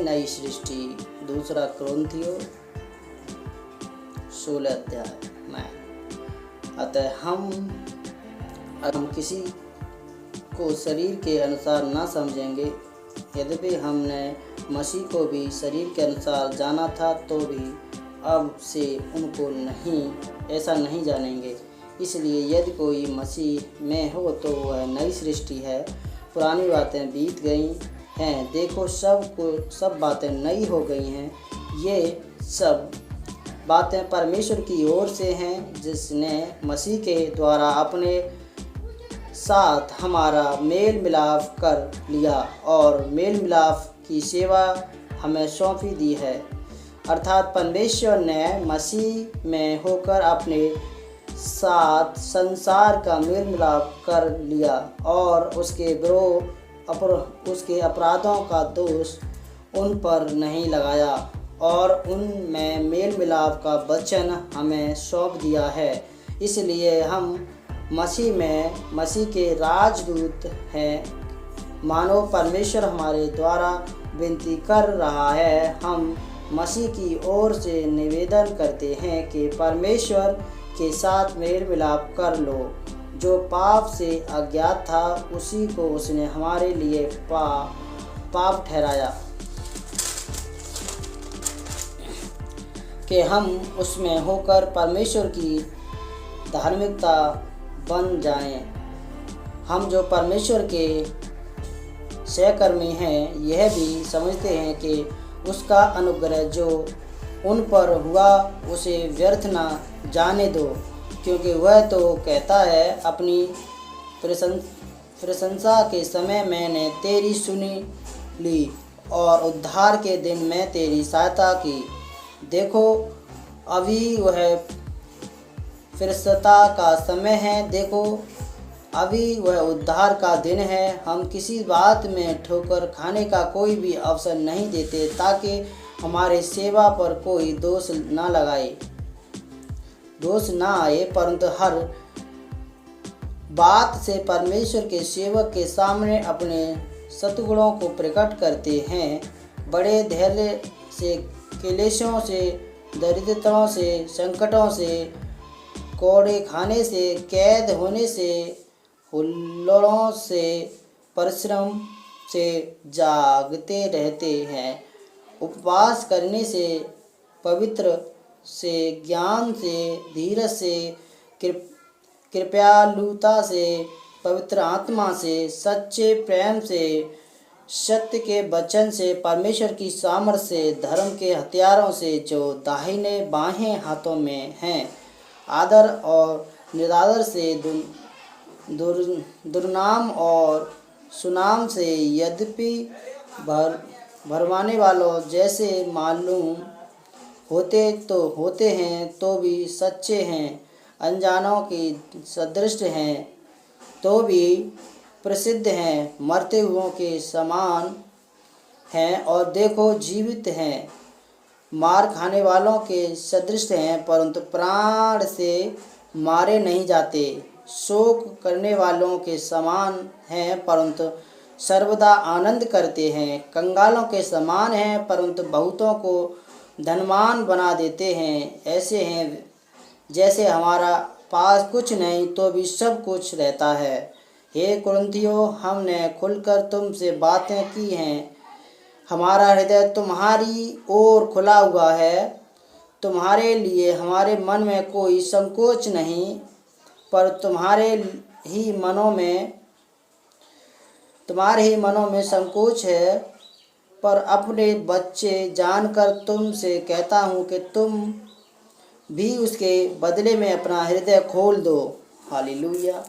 नई सृष्टि। दूसरा कुरिन्थियों 16 अध्याय में। अतः हम किसी को शरीर के अनुसार न समझेंगे। यद्यपि हमने मसीह को भी शरीर के अनुसार जाना था, तो भी अब से उनको ऐसा नहीं जानेंगे। इसलिए यदि कोई मसीह में हो तो वह नई सृष्टि है, पुरानी बातें बीत गई हैं, देखो सब बातें नई हो गई हैं। ये सब बातें परमेश्वर की ओर से हैं, जिसने मसीह के द्वारा अपने साथ हमारा मेल मिलाप कर लिया और मेल मिलाप की सेवा हमें सौंपी दी है। अर्थात परमेश्वर ने मसीह में होकर अपने साथ संसार का मेल मिलाप कर लिया और उसके अपराधों का दोष उन पर नहीं लगाया और उनमें मेल मिलाप का वचन हमें सौंप दिया है। इसलिए हम मसीह के राजदूत हैं। मानो परमेश्वर हमारे द्वारा विनती कर रहा है। हम मसीह की ओर से निवेदन करते हैं कि परमेश्वर के साथ मेल मिलाप कर लो। जो पाप से अज्ञात था, उसी को उसने हमारे लिए पाप ठहराया कि हम उसमें होकर परमेश्वर की धार्मिकता बन जाएं। हम जो परमेश्वर के सहकर्मी हैं, यह भी समझते हैं कि उसका अनुग्रह जो उन पर हुआ उसे व्यर्थ न जाने दो, क्योंकि वह तो कहता है, अपनी प्रशंसा के समय मैंने तेरी सुनी ली और उद्धार के दिन मैं तेरी सहायता की। देखो अभी वह फिरसता का समय है, देखो अभी वह उद्धार का दिन है। हम किसी बात में ठोकर खाने का कोई भी अवसर नहीं देते, ताकि हमारे सेवा पर कोई दोष न आए, परंतु हर बात से परमेश्वर के सेवक के सामने अपने सद्गुणों को प्रकट करते हैं। बड़े धैर्य से, क्लेशों से, दरिद्रताओं से, संकटों से, कोड़े खाने से, कैद होने से, हुल्लोड़ों से, परिश्रम से जागते रहते हैं। उपवास करने से, पवित्र से, ज्ञान से, धीरज से, कृपालुता से, पवित्र आत्मा से, सच्चे प्रेम से, सत्य के वचन से, परमेश्वर की सामर्थ से, धर्म के हथियारों से जो दाहिने बाएं हाथों में हैं, आदर और निरादर से, दुर्नाम और सुनाम से, यद्यपि भरमाने वालों जैसे मालूम होते हैं, तो भी सच्चे हैं, अनजानों की सदृश हैं, तो भी प्रसिद्ध हैं, मरते हुओं के समान हैं और देखो जीवित हैं, मार खाने वालों के सदृश हैं, परंतु प्राण से मारे नहीं जाते, शोक करने वालों के समान हैं, परंतु सर्वदा आनंद करते हैं, कंगालों के समान हैं, परंतु बहुतों को धनवान बना देते हैं। ऐसे हैं जैसे हमारा पास कुछ नहीं तो भी सब कुछ रहता है। हे कुरिन्थियों, हमने खुलकर तुमसे बातें की हैं। हमारा हृदय तुम्हारी ओर खुला हुआ है। तुम्हारे लिए हमारे मन में कोई संकोच नहीं, पर तुम्हारे ही मनों में संकोच है। पर अपने बच्चे जानकर तुमसे कहता हूँ कि तुम भी उसके बदले में अपना हृदय खोल दो। हालेलुया।